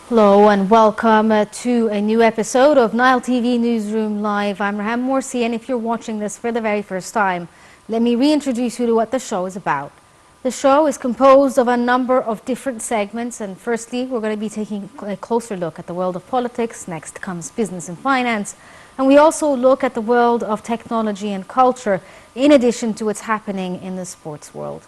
Hello and welcome to a new episode of NileTV Newsroom Live. I'm Raham Morsi, and if you're watching this for the very first time, let me reintroduce you to what the show is about. The show is composed of a number of different segments, and firstly, we're going to be taking a closer look at the world of politics. Next comes business and finance, and we also look at the world of technology and culture, in addition to what's happening in the sports world.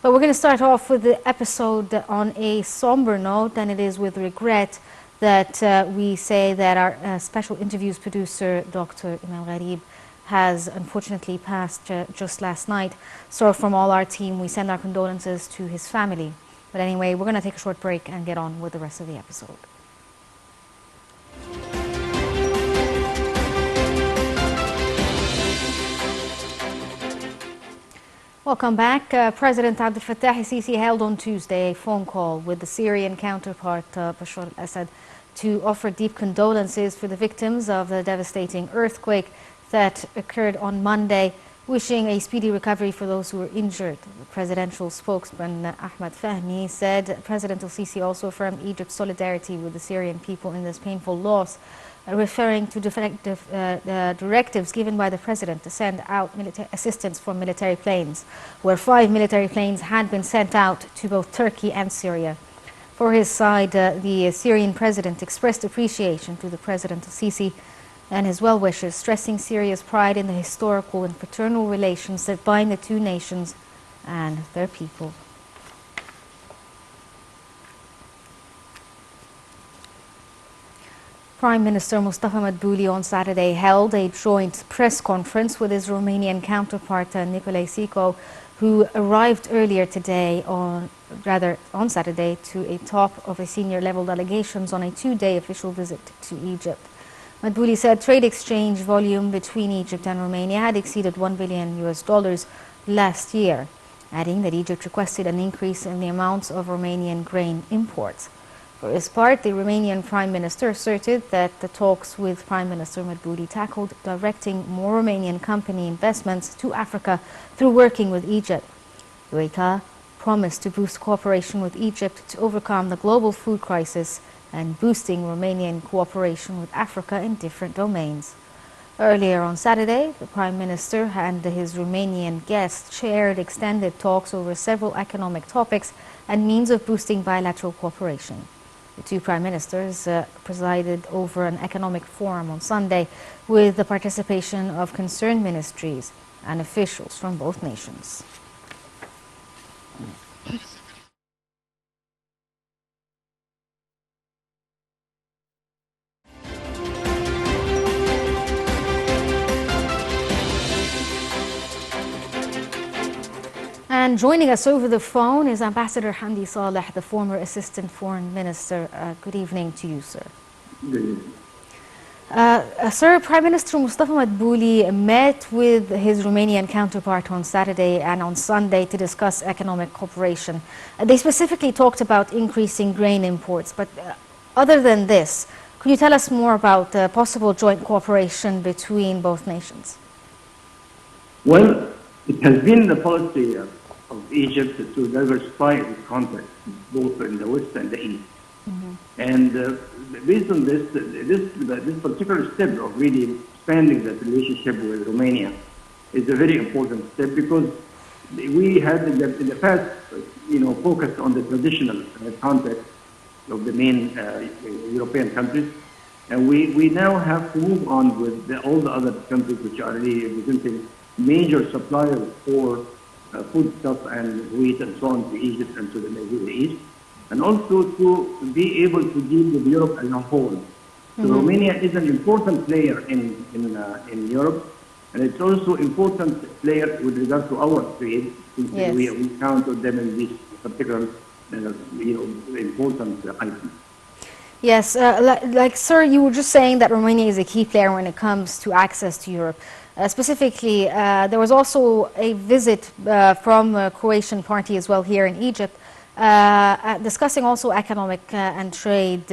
But we're going to start off with the episode on a somber note, and it is with regret that we say that our special interviews producer, Dr. Imam Gharib, has unfortunately passed just last night. So from all our team, we send our condolences to his family. But anyway, we're going to take a short break and get on with the rest of the episode. Welcome back. President Abdel Fattah el-Sisi held on Tuesday a phone call with the Syrian counterpart Bashar al-Assad to offer deep condolences for the victims of the devastating earthquake that occurred on Monday, wishing a speedy recovery for those who were injured. The presidential spokesman Ahmed Fahmy said President el-Sisi also affirmed Egypt's solidarity with the Syrian people in this painful loss, referring to directives given by the president to send out assistance from military planes, where 5 military planes had been sent out to both Turkey and Syria. For his side, the Syrian president expressed appreciation to the President al-Sisi and his well-wishers, stressing Syria's pride in the historical and fraternal relations that bind the two nations and their people. Prime Minister Mustafa Madbouli on Saturday held a joint press conference with his Romanian counterpart Nicolae Cico, who arrived earlier today on Saturday to a top of a senior level delegations on a 2-day official visit to Egypt. Madbouli said trade exchange volume between Egypt and Romania had exceeded $1 billion last year, adding that Egypt requested an increase in the amounts of Romanian grain imports. For his part, the Romanian Prime Minister asserted that the talks with Prime Minister Madbouli tackled directing more Romanian company investments to Africa through working with Egypt. Troika promised to boost cooperation with Egypt to overcome the global food crisis and boosting Romanian cooperation with Africa in different domains. Earlier on Saturday, the Prime Minister and his Romanian guest chaired extended talks over several economic topics and means of boosting bilateral cooperation. The two prime ministers presided over an economic forum on Sunday with the participation of concerned ministries and officials from both nations. And joining us over the phone is Ambassador Hamdi Saleh, the former Assistant Foreign Minister. Good evening to you, sir. Good evening. Sir, Prime Minister Mustafa Madbouli met with his Romanian counterpart on Saturday and on Sunday to discuss economic cooperation. They specifically talked about increasing grain imports, but other than this, could you tell us more about possible joint cooperation between both nations? Well, it has been the policy of Egypt to diversify its contacts, both in the West and the East. Mm-hmm. And based on this particular step of really expanding that relationship with Romania is a very important step, because we had in the past, focused on the traditional context of the main European countries, and we now have to move on with all the other countries which are really representing major suppliers for foodstuff and wheat and so on to Egypt and to the Middle East, and also to be able to deal with Europe as a whole. So mm-hmm. Romania is an important player in Europe, and it's also important player with regard to our trade, since yes. we count on them in this particular important item. Yes, sir, you were just saying that Romania is a key player when it comes to access to Europe. Specifically, there was also a visit from a Croatian party as well here in Egypt, discussing also economic and trade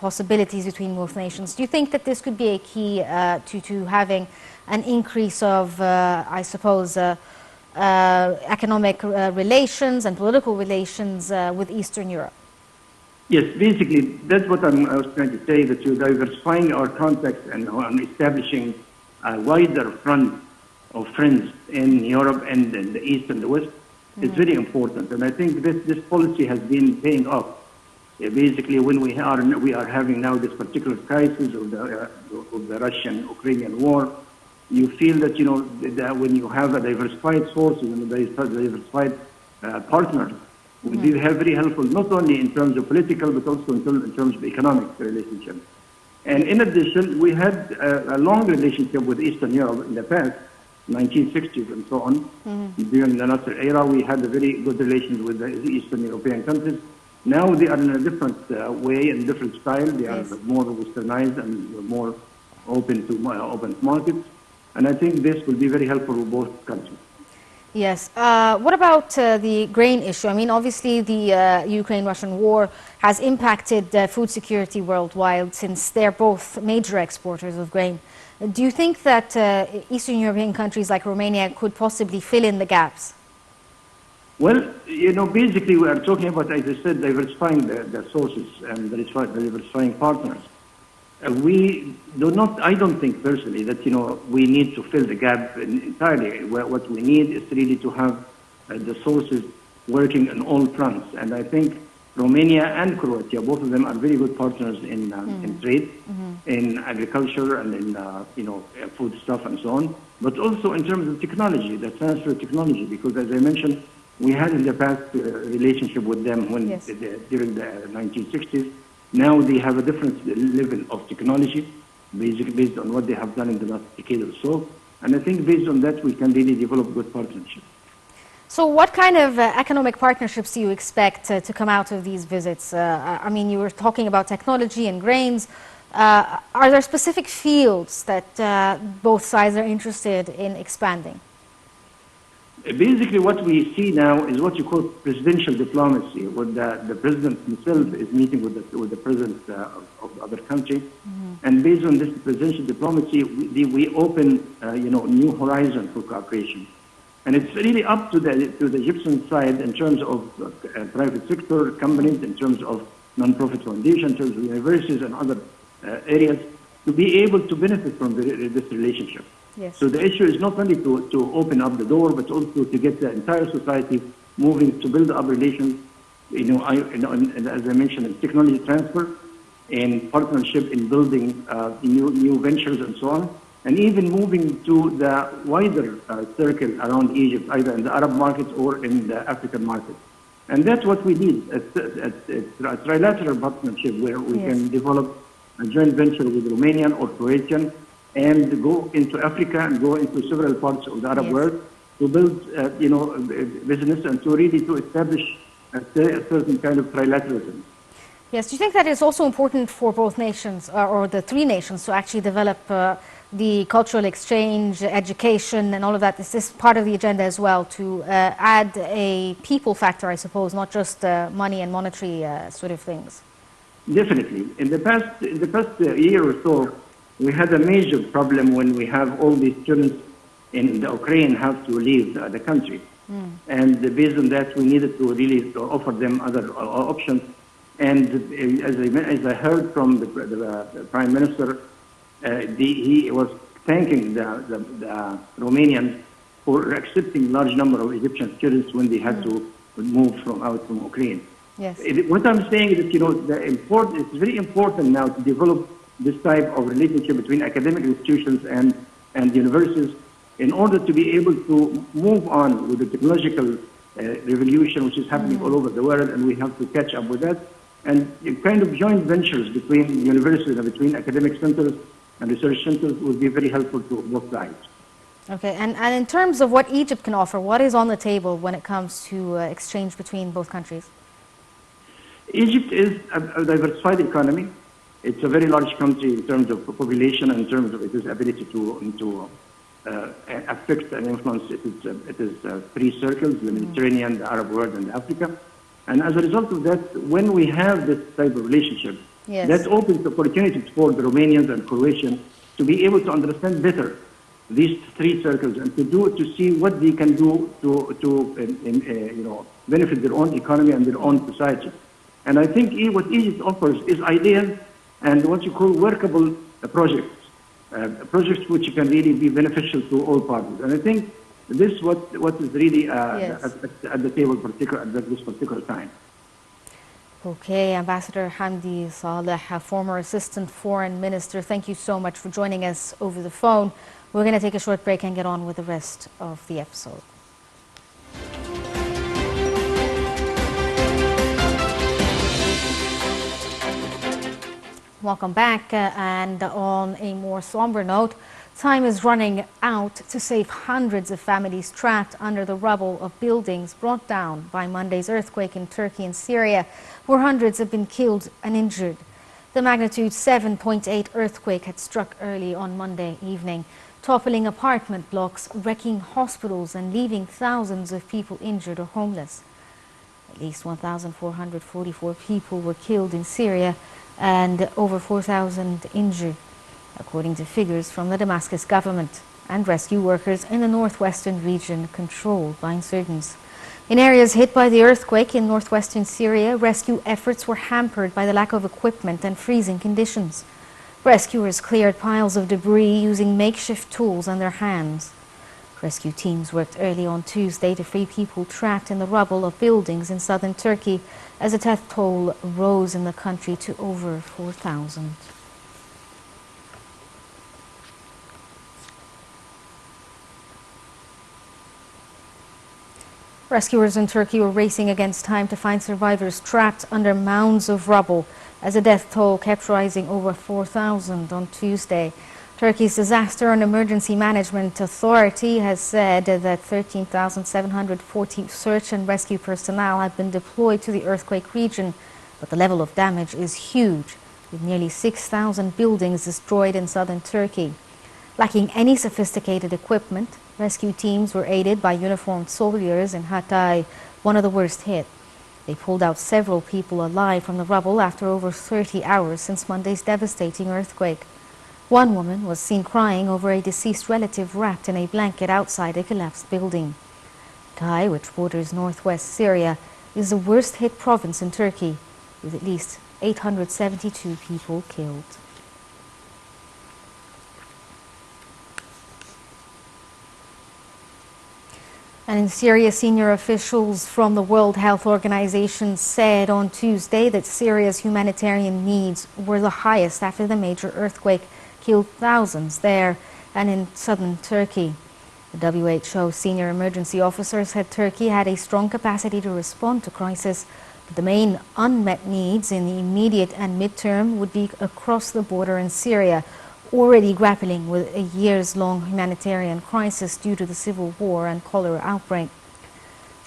possibilities between both nations. Do you think that this could be a key to having an increase of, I suppose, economic relations and political relations with Eastern Europe? Yes, basically, that's what I was trying to say, that you're diversifying our contacts and establishing a wider front of friends in Europe and in the East and the West is very important. And I think this policy has been paying off. Basically, when we are having now this particular crisis of the Russian-Ukrainian war, you feel that, that when you have a diversified sources and a diversified partners, will be very helpful, not only in terms of political, but also in terms of economic relationship. And in addition, we had a long relationship with Eastern Europe in the past, 1960s and so on. During the Nasser era, we had a very good relations with the Eastern European countries. Now they are in a different way and different style. They are more westernized and more open to markets. And I think this will be very helpful for both countries. Yes. What about the grain issue? I mean, obviously, the Ukraine-Russian war has impacted food security worldwide, since they're both major exporters of grain. Do you think that Eastern European countries like Romania could possibly fill in the gaps? Well, basically we are talking about, as I said, diversifying the sources and diversifying partners. I don't think personally that, we need to fill the gap entirely. What we need is really to have the sources working on all fronts. And I think Romania and Croatia, both of them are very good partners in trade, in agriculture and in, food stuff and so on, but also in terms of technology, the transfer of technology, because as I mentioned, we had in the past relationship with them during the 1960s. Now they have a different level of technology, basically based on what they have done in the last decade or so. And I think based on that, we can really develop good partnerships. So what kind of economic partnerships do you expect to come out of these visits? I mean, you were talking about technology and grains. Are there specific fields that both sides are interested in expanding? Basically, what we see now is what you call presidential diplomacy, where the president himself is meeting with the president of the other country, and based on this presidential diplomacy, we open new horizon for cooperation, and it's really up to the Egyptian side in terms of private sector companies, in terms of non-profit foundations, in terms of universities and other areas, to be able to benefit from this relationship. Yes. So the issue is not only to open up the door, but also to get the entire society moving to build up relations, as I mentioned, in technology transfer, in partnership in building new ventures and so on, and even moving to the wider circle around Egypt, either in the Arab markets or in the African market. And that's what we need, a trilateral partnership where we can develop a joint venture with Romanian or Croatian, and go into Africa and go into several parts of the Arab world to build, business and to really to establish a certain kind of trilateralism. Yes. Do you think that it's also important for both nations, or the three nations, to actually develop the cultural exchange, education, and all of that? Is this part of the agenda as well, to add a people factor, I suppose, not just money and monetary sort of things? Definitely. In the past year or so, we had a major problem when we have all these students in the Ukraine have to leave the country. And based on that, we needed to really offer them other options. And as I heard from the Prime Minister, he was thanking the Romanians for accepting large number of Egyptian students when they had to move out from Ukraine. Yes. What I'm saying is that, it's very important now to develop this type of relationship between academic institutions and universities in order to be able to move on with the technological revolution which is happening all over the world, and we have to catch up with that. And kind of joint ventures between universities and between academic centers and research centers would be very helpful to both sides. Okay, and in terms of what Egypt can offer, what is on the table when it comes to exchange between both countries? Egypt is a diversified economy. It's a very large country in terms of population and in terms of its ability to affect and influence. It is three circles: the Mediterranean, the Arab world, and Africa. And as a result of that, when we have this type of relationship, that opens opportunities for the Romanians and Croatians to be able to understand better these three circles and to see what they can do to benefit their own economy and their own society. And I think what Egypt offers is ideas and what you call workable projects, projects which can really be beneficial to all parties. And I think this is what is really Yes. at the table at this particular time. Okay, Ambassador Hamdi Saleh, a former Assistant Foreign Minister, thank you so much for joining us over the phone. We're going to take a short break and get on with the rest of the episode. Welcome back, and on a more somber note, time is running out to save hundreds of families trapped under the rubble of buildings brought down by Monday's earthquake in Turkey and Syria, where hundreds have been killed and injured. The magnitude 7.8 earthquake had struck early on Monday evening, toppling apartment blocks, wrecking hospitals and leaving thousands of people injured or homeless. At least 1,444 people were killed in Syria and over 4,000 injured, according to figures from the Damascus government and rescue workers in the northwestern region controlled by insurgents. In areas hit by the earthquake in northwestern Syria, rescue efforts were hampered by the lack of equipment and freezing conditions. Rescuers cleared piles of debris using makeshift tools and their hands. Rescue teams worked early on Tuesday to free people trapped in the rubble of buildings in southern Turkey as the death toll rose in the country to over 4,000. Rescuers in Turkey were racing against time to find survivors trapped under mounds of rubble as the death toll kept rising over 4,000 on Tuesday. Turkey's Disaster and Emergency Management Authority has said that 13,740 search and rescue personnel have been deployed to the earthquake region, but the level of damage is huge, with nearly 6,000 buildings destroyed in southern Turkey. Lacking any sophisticated equipment, rescue teams were aided by uniformed soldiers in Hatay, one of the worst hit. They pulled out several people alive from the rubble after over 30 hours since Monday's devastating earthquake. One woman was seen crying over a deceased relative wrapped in a blanket outside a collapsed building. Hatay, which borders northwest Syria, is the worst hit province in Turkey, with at least 872 people killed. And in Syria, senior officials from the World Health Organization said on Tuesday that Syria's humanitarian needs were the highest after the major earthquake killed thousands there and in southern Turkey. The WHO senior emergency officer said Turkey had a strong capacity to respond to crisis, but the main unmet needs in the immediate and midterm would be across the border in Syria, already grappling with a years-long humanitarian crisis due to the civil war and cholera outbreak.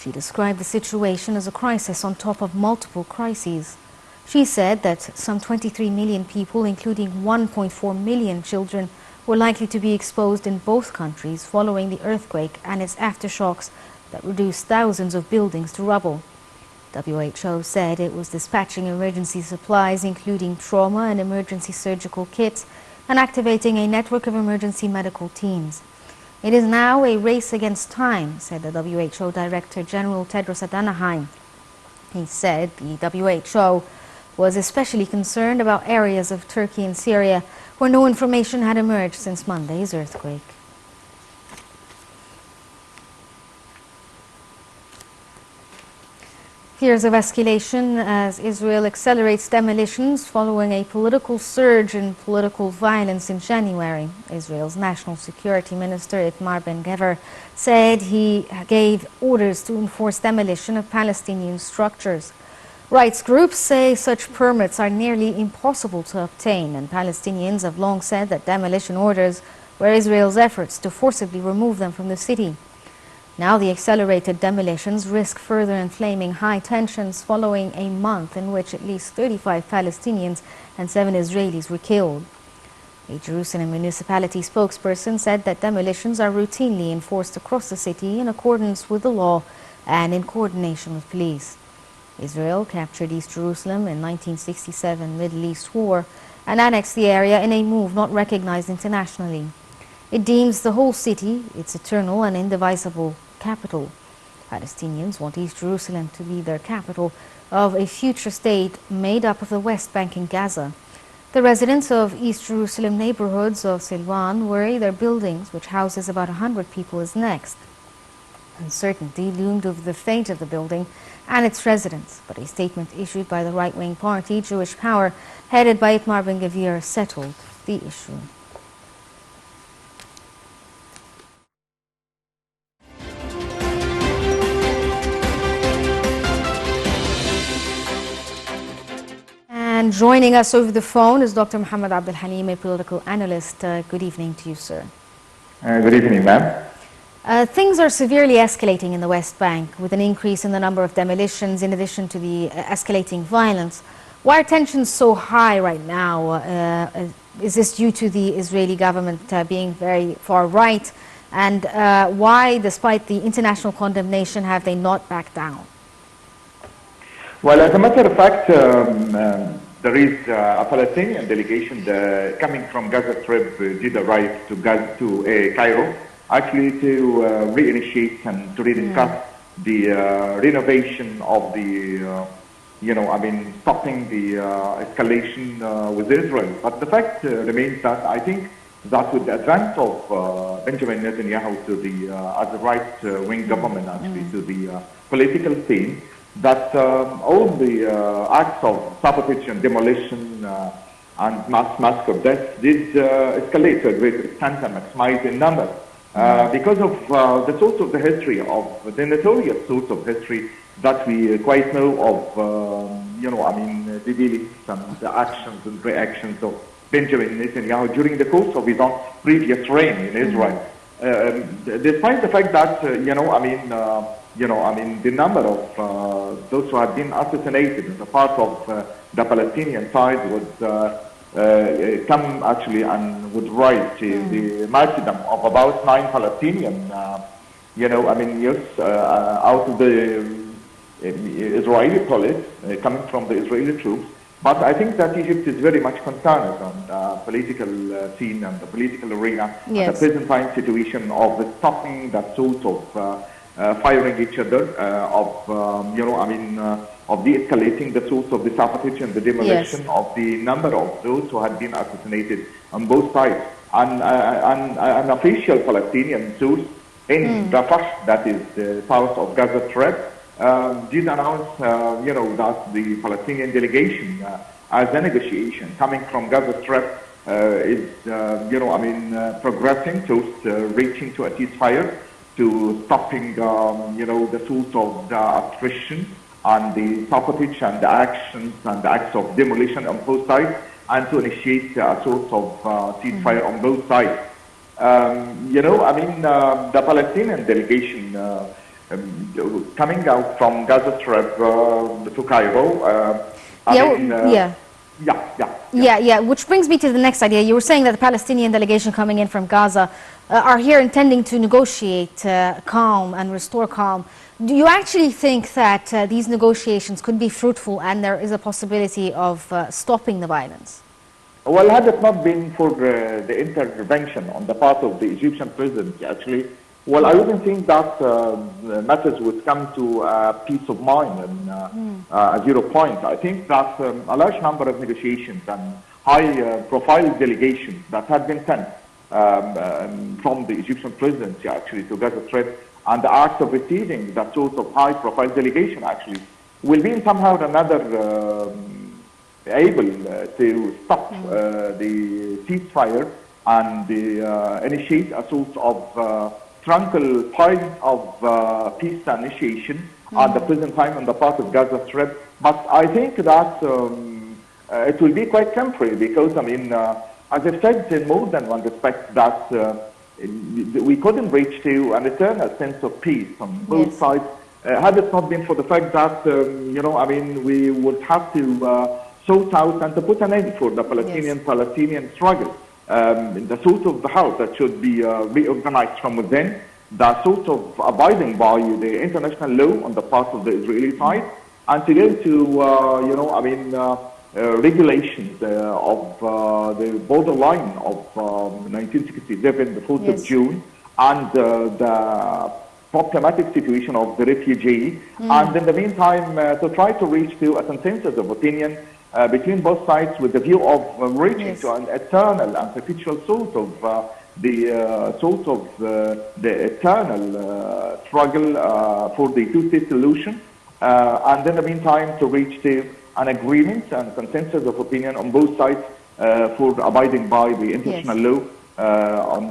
She described the situation as a crisis on top of multiple crises. She said that some 23 million people, including 1.4 million children, were likely to be exposed in both countries following the earthquake and its aftershocks that reduced thousands of buildings to rubble. WHO said it was dispatching emergency supplies, including trauma and emergency surgical kits, and activating a network of emergency medical teams. It is now a race against time, said the WHO Director General Tedros Adhanom. He said the WHO was especially concerned about areas of Turkey and Syria where no information had emerged since Monday's earthquake. Fears of escalation as Israel accelerates demolitions following a political surge in political violence in January. Israel's National Security Minister Itamar Ben-Gvir said he gave orders to enforce demolition of Palestinian structures. Rights groups say such permits are nearly impossible to obtain, and Palestinians have long said that demolition orders were Israel's efforts to forcibly remove them from the city. Now the accelerated demolitions risk further inflaming high tensions following a month in which at least 35 Palestinians and 7 Israelis were killed. A Jerusalem municipality spokesperson said that demolitions are routinely enforced across the city in accordance with the law and in coordination with police. Israel captured East Jerusalem in 1967 Middle East War and annexed the area in a move not recognized internationally. It deems the whole city its eternal and indivisible capital. Palestinians want East Jerusalem to be their capital of a future state made up of the West Bank and Gaza. The residents of East Jerusalem neighborhoods of Silwan worry their buildings, which houses about 100 people, is next. Uncertainty loomed over the fate of the building and its residents, but a statement issued by the right-wing party Jewish Power, headed by Itamar Ben-Gvir, settled the issue. And joining us over the phone is Dr. Muhammad Abdul Halim, a political analyst. Good evening to you, sir. Good evening, ma'am. Things are severely escalating in the West Bank, with an increase in the number of demolitions in addition to the escalating violence. Why are tensions so high right now? Is this due to the Israeli government being very far right? And why, despite the international condemnation, have they not backed down? Well, as a matter of fact, there is a Palestinian delegation coming from Gaza Strip did arrive to Cairo, actually to reinitiate and to rediscuss the renovation of the, stopping the escalation with Israel. But the fact remains that I think that with the advent of Benjamin Netanyahu to the, as a right-wing government, actually, to the political scene, that all the acts of sabotage and demolition and massacre deaths did escalate to a greater extent and maximize in number. Because of the source of the history, of the notorious source of history that we quite know of, the dealings and the actions and reactions of Benjamin Netanyahu during the course of his own previous reign in Israel. Despite the fact that, the number of those who have been assassinated on the part of the Palestinian side would come actually and would rise to the martyrdom of about 9 Palestinian, youth out of the Israeli police, coming from the Israeli troops. But I think that Egypt is very much concerned on the political scene and the political arena, the present time situation of the stopping that sort of firing each other, of de-escalating the source of the sabotage and the demolition of the number of those who had been assassinated on both sides. And an official Palestinian source in Rafah, that is the south of Gaza Strip, did announce, that the Palestinian delegation, as a negotiation coming from Gaza Strip, is, progressing towards reaching to a ceasefire, to stopping, the source of the attrition and the sabotage and the actions and the acts of demolition on both sides, and to initiate a sort of ceasefire on both sides. The Palestinian delegation coming out from Gaza Strip to Cairo. Which brings me to the next idea. You were saying that the Palestinian delegation coming in from Gaza are here intending to negotiate calm and restore calm. Do you actually think that these negotiations could be fruitful and there is a possibility of stopping the violence? Well, had it not been for the intervention on the part of the Egyptian president, actually, well, I wouldn't think that matters would come to peace of mind and a 0 point. I think that a large number of negotiations and high-profile delegations that had been sent from the Egyptian presidency, actually, to Gaza Strip, and the act of receiving that sort of high-profile delegation, actually, will be somehow or another able to stop the ceasefire and initiate a sort of tranquil point of peace initiation at the present time on the part of Gaza Strip. But I think that it will be quite temporary because, as I've said in more than one respect, that we couldn't reach to an eternal sense of peace on both sides had it not been for the fact that, we would have to sort out and to put an end for the Palestinian struggle. The sort of the house that should be reorganized from within, the sort of abiding by the international law on the part of the Israeli side, and to go to, regulations of the borderline of 1967, the 4th of June, and the problematic situation of the refugee, and in the meantime to try to reach to a consensus of opinion between both sides with the view of reaching to an eternal and perpetual sort of the eternal struggle for the two-state solution, and in the meantime to reach to an agreement and consensus of opinion on both sides for abiding by the international law on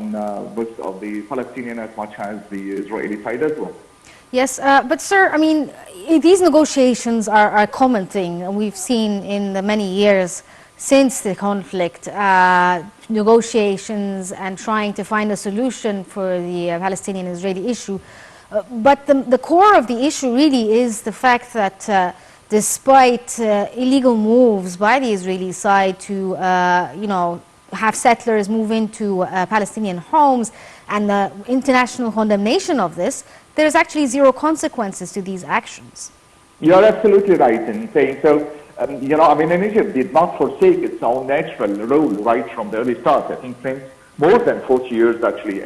both of the Palestinian as much as the Israeli side as well. Yes, but sir, I mean, these negotiations are a common thing. We've seen in the many years since the conflict, negotiations and trying to find a solution for the Palestinian-Israeli issue. But the core of the issue really is the fact that despite illegal moves by the Israeli side to, have settlers move into Palestinian homes and the international condemnation of this, there's actually zero consequences to these actions. You're absolutely right in saying so. In Egypt did not forsake its own natural role right from the early start. I think since more than 40 years actually,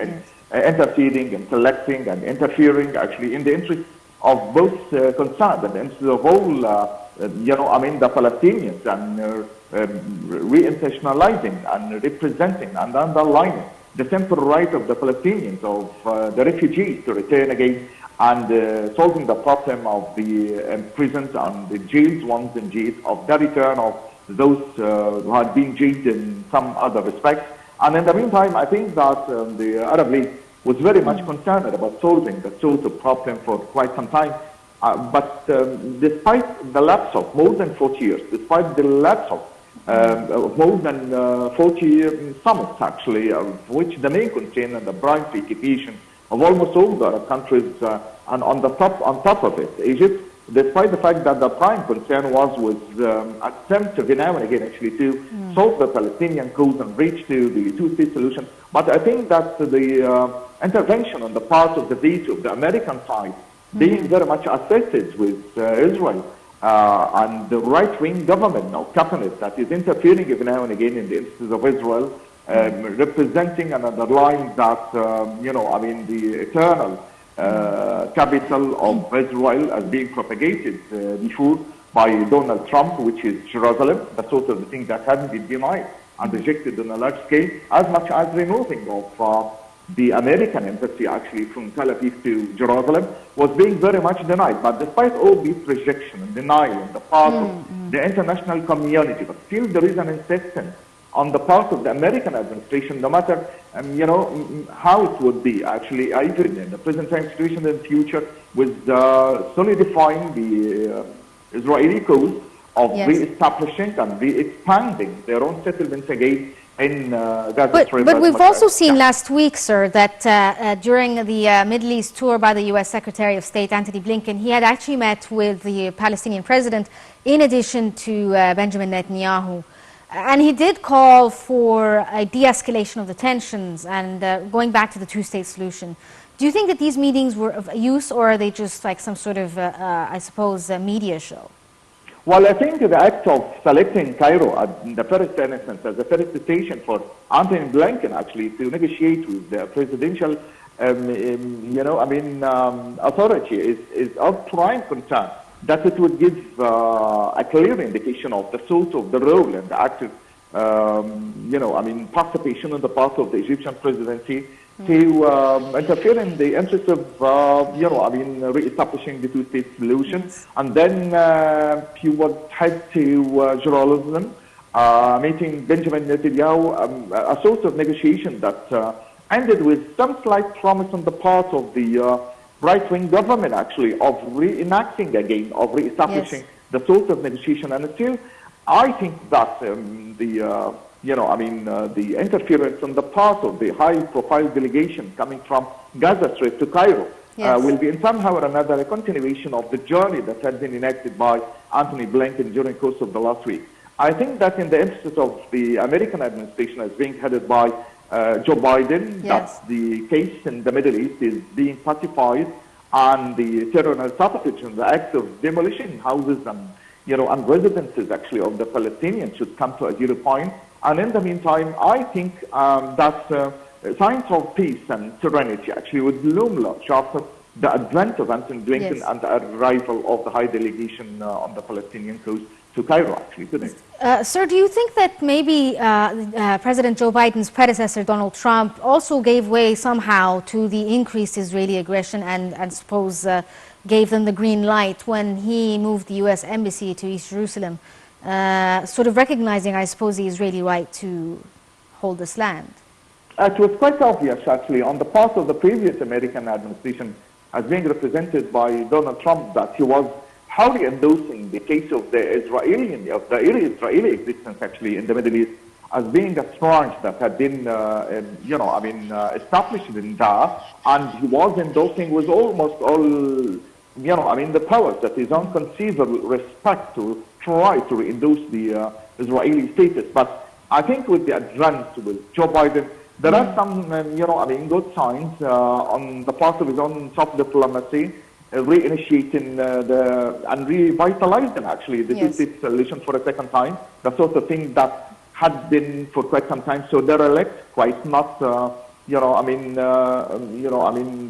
interceding and selecting and interfering actually in the interest of both concerned and the interest of all, the Palestinians, and re-intentionalizing and representing and underlining the simple right of the Palestinians, of the refugees to return again, and solving the problem of the imprisoned and the jailed ones in jail, of the return of those who had been jailed in some other respects. And in the meantime, I think that the Arab League was very much concerned about solving the sort of problem for quite some time. But despite the lapse of more than 40 years, despite the lapse of more than 40 summits actually, of which the main concern and the prime preoccupation of almost all the Arab countries, and on top of it, Egypt, despite the fact that the prime concern was with attempt every now and again actually to solve the Palestinian cause and reach to the two-state solution. But I think that the intervention on the part of the veto of the American side, being very much assisted with Israel, and the right-wing government or cabinet that is interfering every now and again in the interests of Israel, representing and underlying that, the eternal capital of Israel as being propagated before by Donald Trump, which is Jerusalem, the sort of the thing that hadn't been denied and rejected on a large scale, as much as removing of the American embassy actually from Tel Aviv to Jerusalem was being very much denied. But despite all this rejection and denial on the part of the international community, but still there is an insistence on the part of the American administration, no matter how it would be actually, even in the present time situation in the future, with solidifying the Israeli cause of re-establishing and re-expanding their own settlements again in Gaza Strip. But we've also seen last week, sir, that during the Middle East tour by the U.S. Secretary of State Antony Blinken, he had actually met with the Palestinian president in addition to Benjamin Netanyahu. And he did call for a de-escalation of the tensions and going back to the two-state solution. Do you think that these meetings were of use, or are they just like some sort of, a media show? Well, I think the act of selecting Cairo in the first instance as the first station for Antony Blinken actually to negotiate with the presidential, authority is of prime concern. That it would give a clear indication of the sort of the role and the active, participation on the part of the Egyptian presidency to interfere in the interest of, re-establishing the two-state solution. And then he would head to Jerusalem, meeting Benjamin Netanyahu, a sort of negotiation that ended with some slight promise on the part of the right-wing government actually of reenacting again, of re-establishing the sort of negotiation. And still, I think that the interference on the part of the high-profile delegation coming from Gaza Strip to Cairo will be in somehow or another a continuation of the journey that had been enacted by Antony Blinken during the course of the last week. I think that in the interest of the American administration as being headed by Joe Biden, that the case in the Middle East is being pacified, and the terror sabotage and the act of demolishing houses and residences actually of the Palestinians should come to a zero point. And in the meantime, I think that signs of peace and serenity actually would loom large after the advent of Anthony Blinken Yes. and the arrival of the high delegation on the Palestinian coast to Cairo, actually, today. Sir, do you think that maybe President Joe Biden's predecessor, Donald Trump, also gave way somehow to the increased Israeli aggression and suppose gave them the green light when he moved the U.S. embassy to East Jerusalem, sort of recognizing, I suppose, the Israeli right to hold this land? It was quite obvious, actually, on the part of the previous American administration, as being represented by Donald Trump, that he was wholly endorsing the case of the Israeli existence, actually, in the Middle East, as being a strength that had been, established in there, and he was endorsing with almost all, the powers that is unconceivable respect to try to endorse the Israeli status. But I think with the advance with Joe Biden, there are some, good signs on the part of his own soft diplomacy, reinitiating and revitalizing, actually, the two-state solution for a second time, the sort of thing that had been for quite some time so derelict, quite not,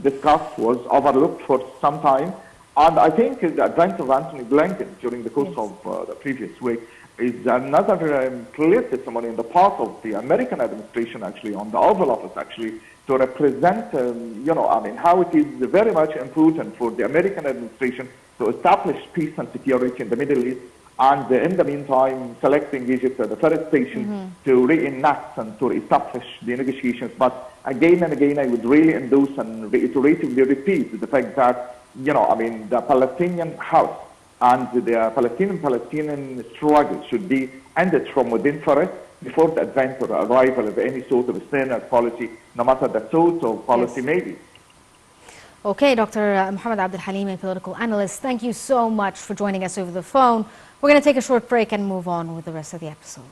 discussed, was overlooked for some time. And I think the advent of Anthony Blinken during the course of the previous week is another clear testimony on the part of the American administration, actually, on the Oval Office, actually, to represent, how it is very much important for the American administration to establish peace and security in the Middle East, and in the meantime, selecting Egypt as the first station to reenact and to establish the negotiations. But again and again, I would really endorse and reiteratively repeat the fact that, the Palestinian house and the Palestinian struggle should be ended from within first before the advent or arrival of any sort of external policy, no matter the sort of policy may be. Okay, Dr. Mohammed Abdul Halim, a political analyst, thank you so much for joining us over the phone. We're going to take a short break and move on with the rest of the episode.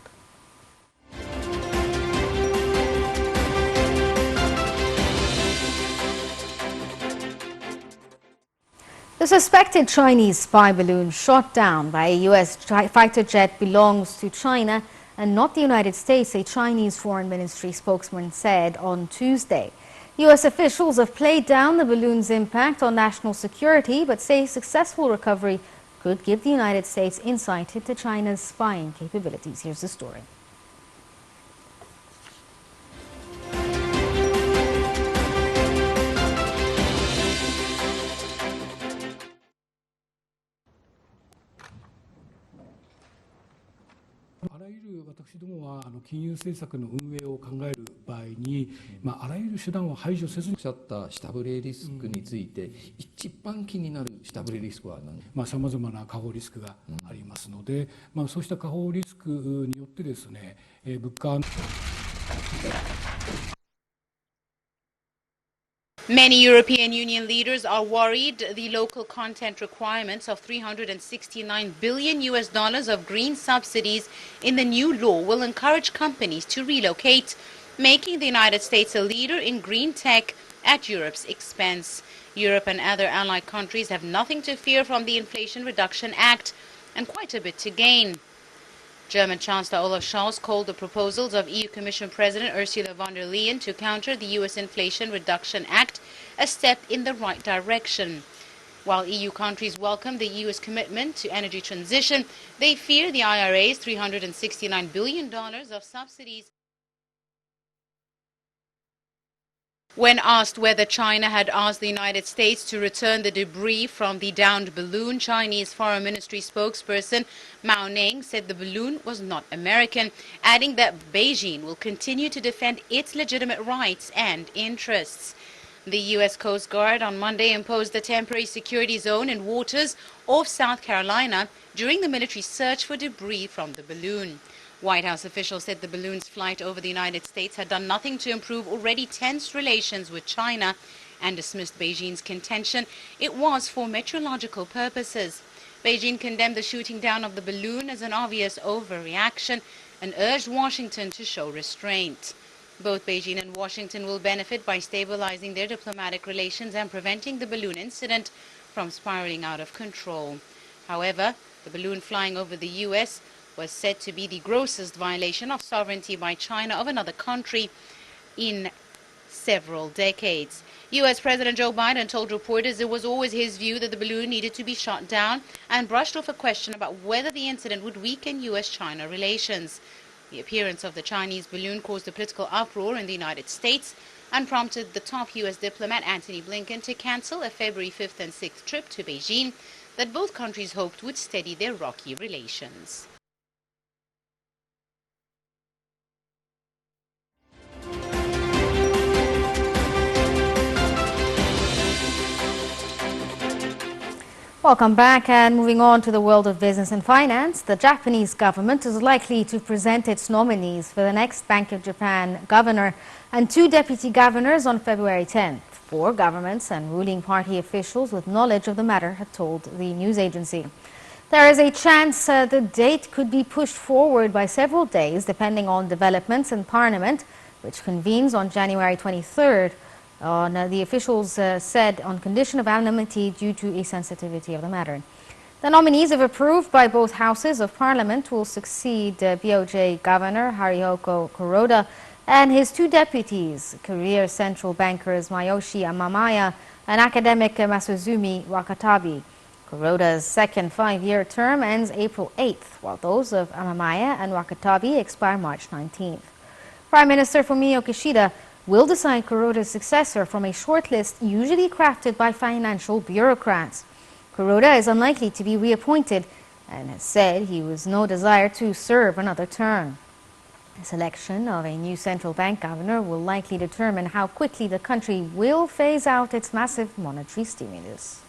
The suspected Chinese spy balloon shot down by a U.S. fighter jet belongs to China and not the United States, a Chinese Foreign Ministry spokesman said on Tuesday. U.S. officials have played down the balloon's impact on national security, but say successful recovery could give the United States insight into China's spying capabilities. Here's the story. Many European Union leaders are worried the local content requirements of $369 billion of green subsidies in the new law will encourage companies to relocate, making the United States a leader in green tech at Europe's expense. Europe and other allied countries have nothing to fear from the Inflation Reduction Act and quite a bit to gain. German Chancellor Olaf Scholz called the proposals of EU Commission President Ursula von der Leyen to counter the US Inflation Reduction Act a step in the right direction. While EU countries welcome the EU's commitment to energy transition, they fear the IRA's $369 billion of subsidies. When asked whether China had asked the United States to return the debris from the downed balloon, Chinese Foreign Ministry spokesperson Mao Ning said the balloon was not American, adding that Beijing will continue to defend its legitimate rights and interests. The U.S. Coast Guard on Monday imposed a temporary security zone in waters off South Carolina during the military search for debris from the balloon. White House officials said the balloon's flight over the United States had done nothing to improve already tense relations with China and dismissed Beijing's contention it was for meteorological purposes. Beijing condemned the shooting down of the balloon as an obvious overreaction and urged Washington to show restraint. Both Beijing and Washington will benefit by stabilizing their diplomatic relations and preventing the balloon incident from spiraling out of control. However, the balloon flying over the U.S. was said to be the grossest violation of sovereignty by China of another country in several decades. U.S. President Joe Biden told reporters it was always his view that the balloon needed to be shot down and brushed off a question about whether the incident would weaken U.S.-China relations. The appearance of the Chinese balloon caused a political uproar in the United States and prompted the top U.S. diplomat Antony Blinken to cancel a February 5th and 6th trip to Beijing that both countries hoped would steady their rocky relations. Welcome back, and moving on to the world of business and finance. The Japanese government is likely to present its nominees for the next Bank of Japan governor and 2 deputy governors on February 10th. 4 governments and ruling party officials with knowledge of the matter have told the news agency. There is a chance the date could be pushed forward by several days depending on developments in Parliament, which convenes on January 23rd. The officials said on condition of anonymity due to a sensitivity of the matter. The nominees, if approved by both houses of Parliament, will succeed BOJ Governor Haruhiko Kuroda and his 2 deputies, career central bankers Mayoshi Amamaya and academic Masuzumi Wakatabi. Kuroda's second 5-year term ends April 8th, while those of Amamaya and Wakatabi expire March 19th. Prime Minister Fumio Kishida will decide Kuroda's successor from a shortlist usually crafted by financial bureaucrats. Kuroda is unlikely to be reappointed and has said he has no desire to serve another term. The selection of a new central bank governor will likely determine how quickly the country will phase out its massive monetary stimulus.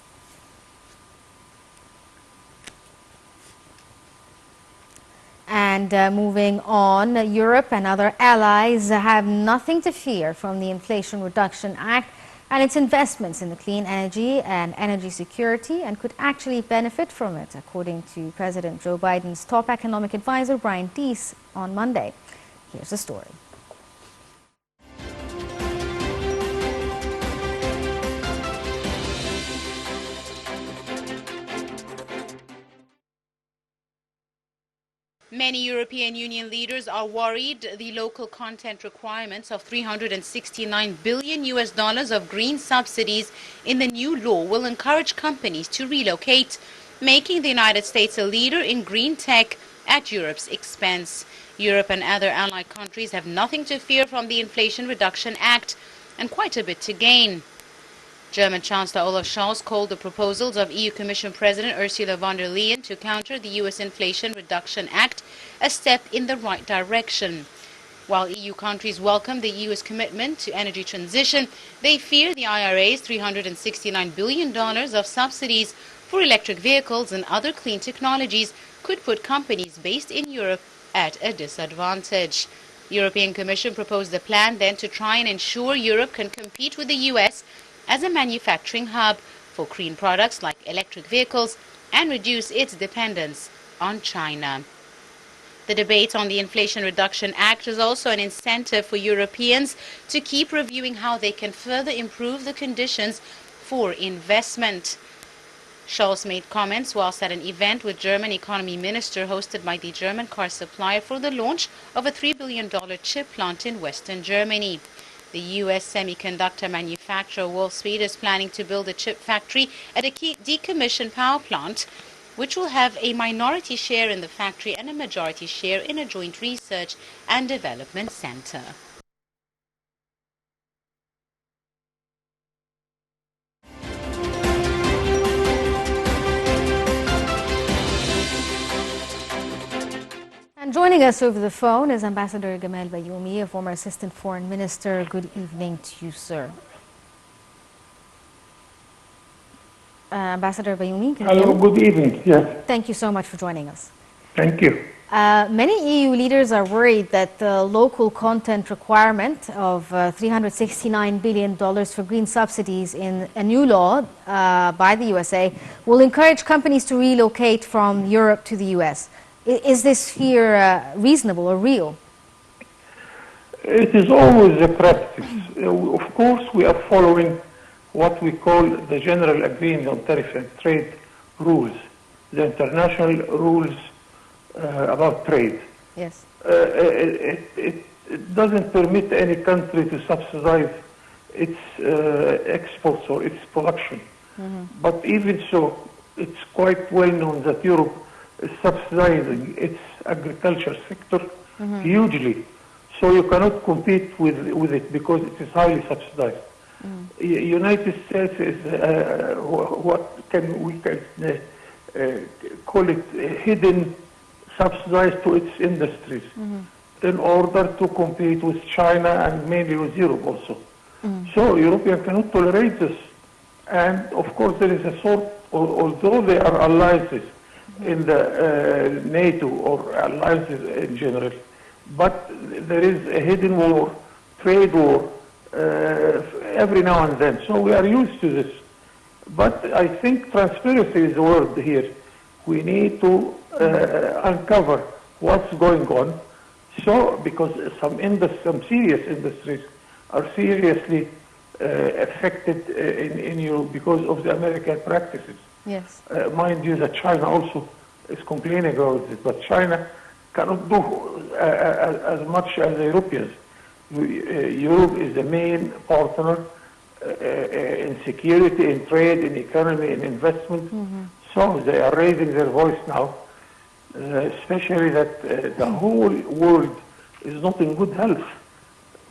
And moving on, Europe and other allies have nothing to fear from the Inflation Reduction Act and its investments in the clean energy and energy security, and could actually benefit from it, according to President Joe Biden's top economic advisor, Brian Deese, on Monday. Here's the story. Many European Union leaders are worried the local content requirements of $369 billion of green subsidies in the new law will encourage companies to relocate, making the United States a leader in green tech at Europe's expense. Europe and other allied countries have nothing to fear from the Inflation Reduction Act and quite a bit to gain. German Chancellor Olaf Scholz called the proposals of EU Commission President Ursula von der Leyen to counter the US Inflation Reduction Act a step in the right direction. While EU countries welcome the EU's commitment to energy transition, they fear the IRA's $369 billion of subsidies for electric vehicles and other clean technologies could put companies based in Europe at a disadvantage. The European Commission proposed a plan then to try and ensure Europe can compete with the US as a manufacturing hub for clean products like electric vehicles and reduce its dependence on China. The debate on the Inflation Reduction Act is also an incentive for Europeans to keep reviewing how they can further improve the conditions for investment. Scholz made comments whilst at an event with German economy minister hosted by the German car supplier for the launch of a $3 billion chip plant in Western Germany. The U.S. semiconductor manufacturer Wolfspeed is planning to build a chip factory at a decommissioned power plant, which will have a minority share in the factory and a majority share in a joint research and development center. And joining us over the phone is Ambassador Gamal Bayoumi, a former Assistant Foreign Minister. Good evening to you, sir. Ambassador Bayoumi, can you hear me? Hello, good evening. Yes, Thank you so much for joining us. thank you. Many EU leaders are worried that the local content requirement of $369 billion for green subsidies in a new law by the USA will encourage companies to relocate from Europe to the US. Is this fear reasonable or real? It is always a practice. Of course, we are following what we call the General Agreement on Tariff and Trade rules, the international rules about trade. Yes. It doesn't permit any country to subsidize its exports or its production. But even so, it's quite well known that Europe is subsidizing its agriculture sector hugely. So you cannot compete with it because it is highly subsidized. United States is what we can call it hidden subsidized to its industries in order to compete with China and mainly with Europe also. So Europeans cannot tolerate this. And of course there is a sort, although they are alliances in the NATO or alliances in general, but there is a hidden war, trade war, every now and then. So we are used to this. But I think transparency is the word here. We need to uncover what's going on. So, because some serious industries are seriously affected in Europe because of the American practices. Yes. Mind you that China also is complaining about it, but China cannot do as much as the Europeans. Europe is the main partner in security, in trade, in economy, in investment. So they are raising their voice now, especially that the whole world is not in good health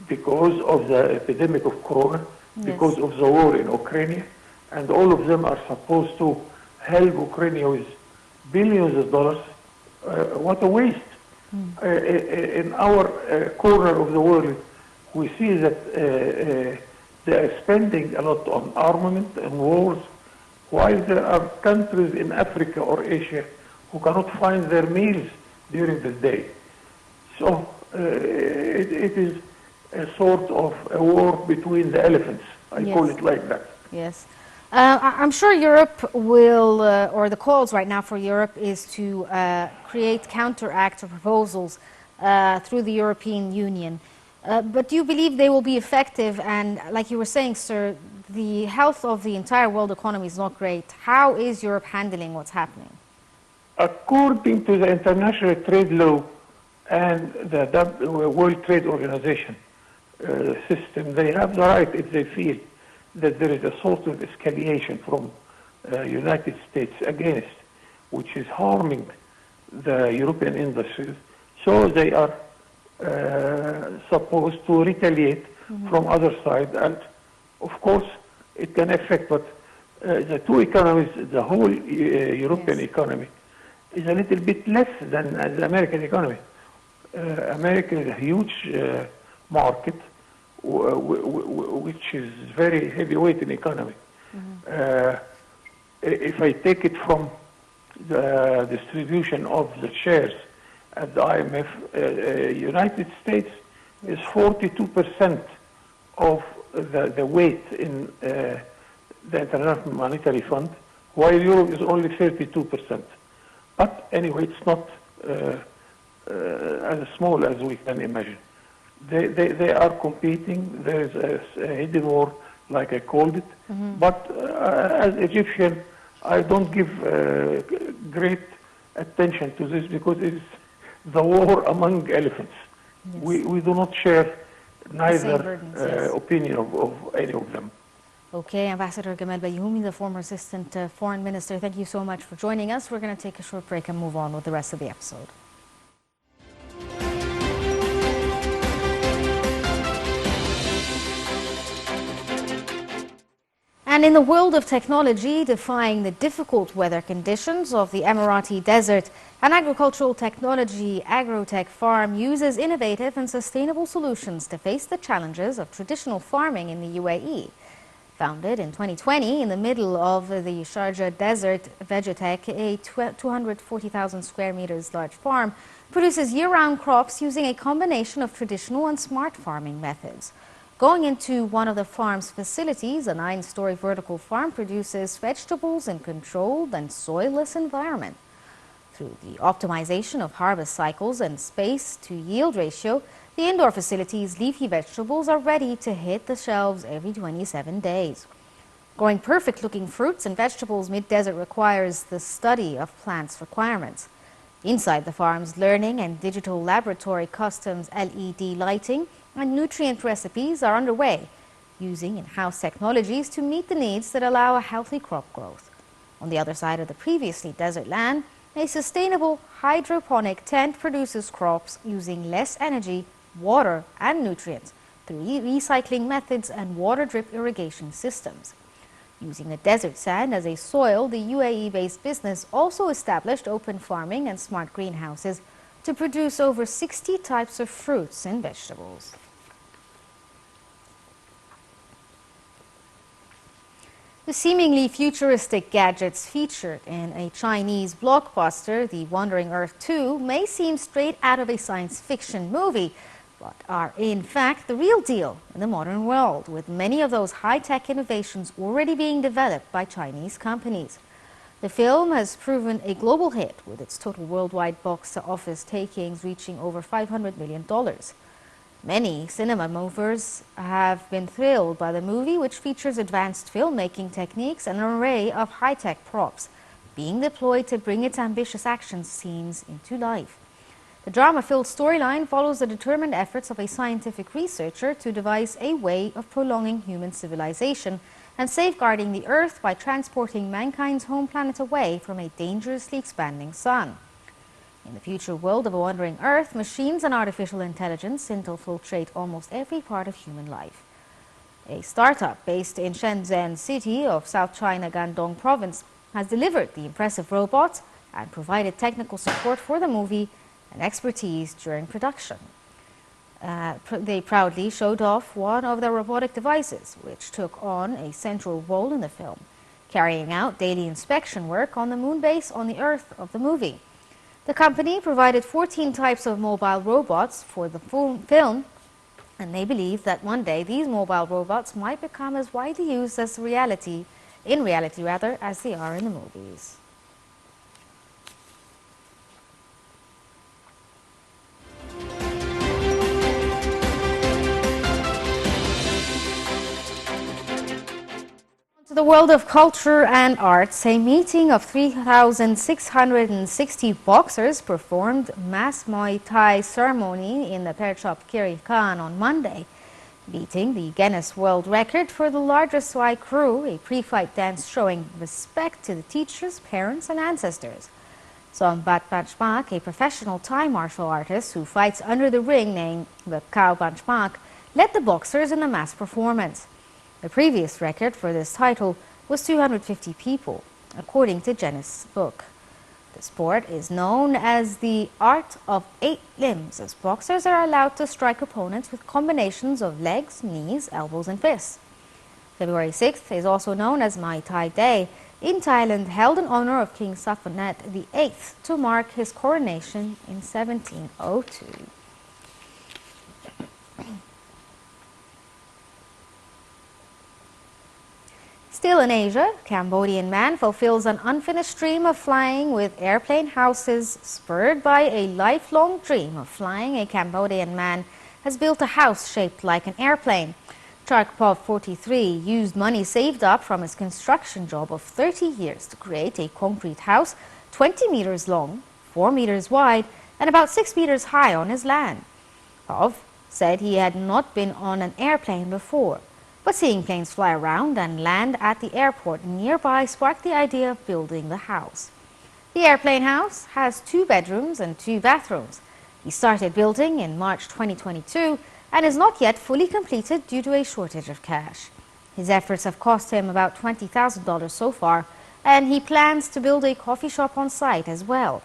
because of the epidemic of corona, because of the war in Ukraine, and all of them are supposed to help Ukraine with billions of dollars. What a waste. In our corner of the world, we see that they are spending a lot on armament and wars, while there are countries in Africa or Asia who cannot find their meals during the day. So it is a sort of a war between the elephants. I call it like that. Yes. I'm sure Europe will, or the calls right now for Europe is to create counteract or proposals through the European Union. But do you believe they will be effective? And like you were saying, sir, the health of the entire world economy is not great. How is Europe handling what's happening? According to the international trade law and the World Trade Organization system, they have the right, if they feel that there is a sort of escalation from United States against, which is harming the European industries. So they are supposed to retaliate from other side, and of course it can affect, but the two economies, the whole European economy is a little bit less than the American economy. America is a huge market, which is very heavyweight in economy. If I take it from the distribution of the shares at the IMF, United States is 42% of the weight in the International Monetary Fund, while Europe is only 32%. But anyway, it's not as small as we can imagine. They are competing. There is a hidden war, like I called it. But as Egyptian, I don't give great attention to this because it's the war among elephants. We do not share neither opinion of any of them. Okay, Ambassador Gamal Bayoumi, the former Assistant Foreign Minister, thank you so much for joining us. We're going to take a short break and move on with the rest of the episode. And in the world of technology, defying the difficult weather conditions of the Emirati desert, an agricultural technology agrotech farm uses innovative and sustainable solutions to face the challenges of traditional farming in the UAE. Founded in 2020 in the middle of the Sharjah Desert, Vegetech, a 240,000 square meters large farm, produces year-round crops using a combination of traditional and smart farming methods. Going into one of the farm's facilities, a 9-story vertical farm produces vegetables in controlled and soilless environment. Through the optimization of harvest cycles and space to yield ratio, the indoor facility's leafy vegetables are ready to hit the shelves every 27 days. Growing perfect-looking fruits and vegetables mid-desert requires the study of plants' requirements. Inside the farm's learning and digital laboratory, customs LED lighting and nutrient recipes are underway. using in-house technologies to meet the needs that allow a healthy crop growth. On the other side of the previously desert land, a sustainable hydroponic tent produces crops using less energy, water, and nutrients through recycling methods and water drip irrigation systems. Using the desert sand as a soil, the UAE-based business also established open farming and smart greenhouses to produce over 60 types of fruits and vegetables. The seemingly futuristic gadgets featured in a Chinese blockbuster, The Wandering Earth 2, may seem straight out of a science fiction movie, but are in fact the real deal in the modern world, with many of those high-tech innovations already being developed by Chinese companies. The film has proven a global hit, with its total worldwide box office takings reaching over $500 million. Many cinema movers have been thrilled by the movie, which features advanced filmmaking techniques and an array of high-tech props being deployed to bring its ambitious action scenes into life. The drama-filled storyline follows the determined efforts of a scientific researcher to devise a way of prolonging human civilization and safeguarding the Earth by transporting mankind's home planet away from a dangerously expanding sun. In the future world of a wandering Earth, machines and artificial intelligence infiltrate almost every part of human life. A startup based in Shenzhen city of South China Guangdong province has delivered the impressive robots and provided technical support for the movie and expertise during production. They proudly showed off one of their robotic devices, which took on a central role in the film, carrying out daily inspection work on the moon base on the Earth of the movie. The company provided 14 types of mobile robots for the film, and they believe that one day these mobile robots might become as widely used as in reality as they are in the movies. To the world of culture and arts, a meeting of 3,660 boxers performed mass Muay Thai ceremony in the Perchop Kiri Khan on Monday, beating the Guinness World Record for the largest Swai crew, a pre-fight dance showing respect to the teachers, parents, and ancestors. Sombat Banchmak, a professional Thai martial artist who fights under the ring named the Khao Banchmak, led the boxers in the mass performance. The previous record for this title was 250 people, according to Guinness' book. The sport is known as the art of 8 limbs, as boxers are allowed to strike opponents with combinations of legs, knees, elbows, and fists. February 6th is also known as Muay Thai Day in Thailand, held in honor of King Safanet VIII to mark his coronation in 1702. Still in Asia, Cambodian man fulfills an unfinished dream of flying with airplane houses. Spurred by a lifelong dream of flying, a Cambodian man has built a house shaped like an airplane. Charkpov, 43, used money saved up from his construction job of 30 years to create a concrete house 20 meters long, 4 meters wide, and about 6 meters high on his land. Pov said he had not been on an airplane before, but seeing planes fly around and land at the airport nearby sparked the idea of building the house. The airplane house has 2 bedrooms and 2 bathrooms. He started building in March 2022 and is not yet fully completed due to a shortage of cash. His efforts have cost him about $20,000 so far, and he plans to build a coffee shop on site as well.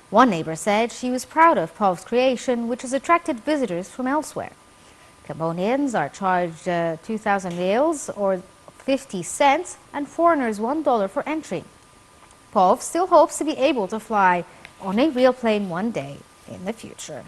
One neighbor said she was proud of Pov's creation, which has attracted visitors from elsewhere. Cambodians are charged 2,000 rials or 50 cents and foreigners $1 for entry. Pov still hopes to be able to fly on a real plane one day in the future.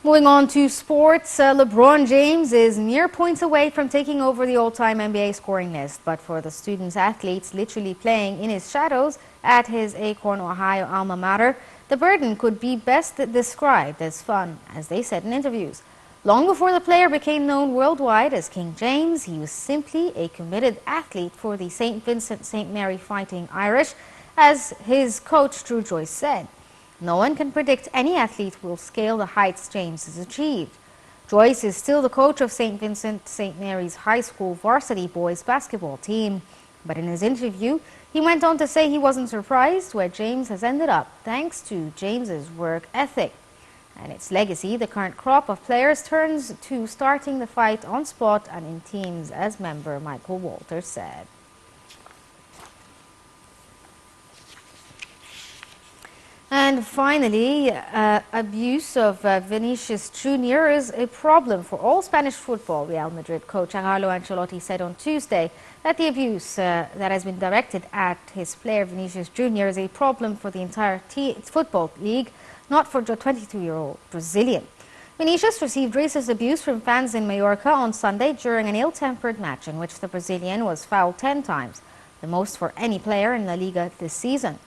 Moving on to sports, LeBron James is mere points away from taking over the all-time NBA scoring list, but for the students-athletes literally playing in his shadows at his Acorn, Ohio alma mater, the burden could be best described as fun, as they said in interviews. Long before the player became known worldwide as King James, he was simply a committed athlete for the St. Vincent St. Mary Fighting Irish As his coach Drew Joyce said, no one can predict any athlete will scale the heights James has achieved. Joyce is still the coach of St. Vincent St. Mary's High School varsity boys basketball team. But in his interview, he went on to say he wasn't surprised where James has ended up, thanks to James's work ethic. And its legacy, the current crop of players turns to starting the fight on spot and in teams, as member Michael Walters said. And finally, abuse of Vinicius Jr. is a problem for all Spanish football. Real Madrid coach Carlo Ancelotti said on Tuesday that the abuse that has been directed at his player Vinicius Jr. is a problem for the entire football league, not for the 22-year-old Brazilian. Vinicius received racist abuse from fans in Mallorca on Sunday during an ill-tempered match in which the Brazilian was fouled 10 times, the most for any player in La Liga this season.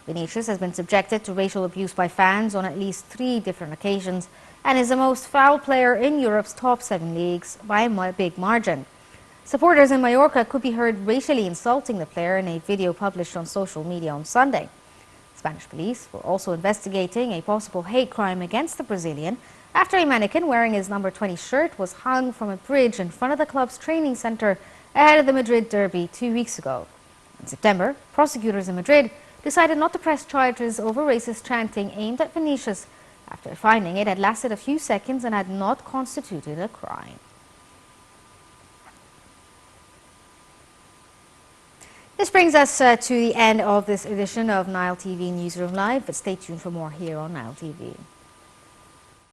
Vinicius has been subjected to racial abuse by fans on at least 3 different occasions and is the most foul player in Europe's top 7 leagues by a big margin. Supporters in Mallorca could be heard racially insulting the player in a video published on social media on Sunday. Spanish police were also investigating a possible hate crime against the Brazilian after a mannequin wearing his number 20 shirt was hung from a bridge in front of the club's training center ahead of the Madrid derby 2 weeks ago. In September, prosecutors in Madrid decided not to press charges over racist chanting aimed at Vinicius after finding it had lasted a few seconds and had not constituted a crime. This brings us to the end of this edition of NileTV Newsroom Live, but stay tuned for more here on NileTV.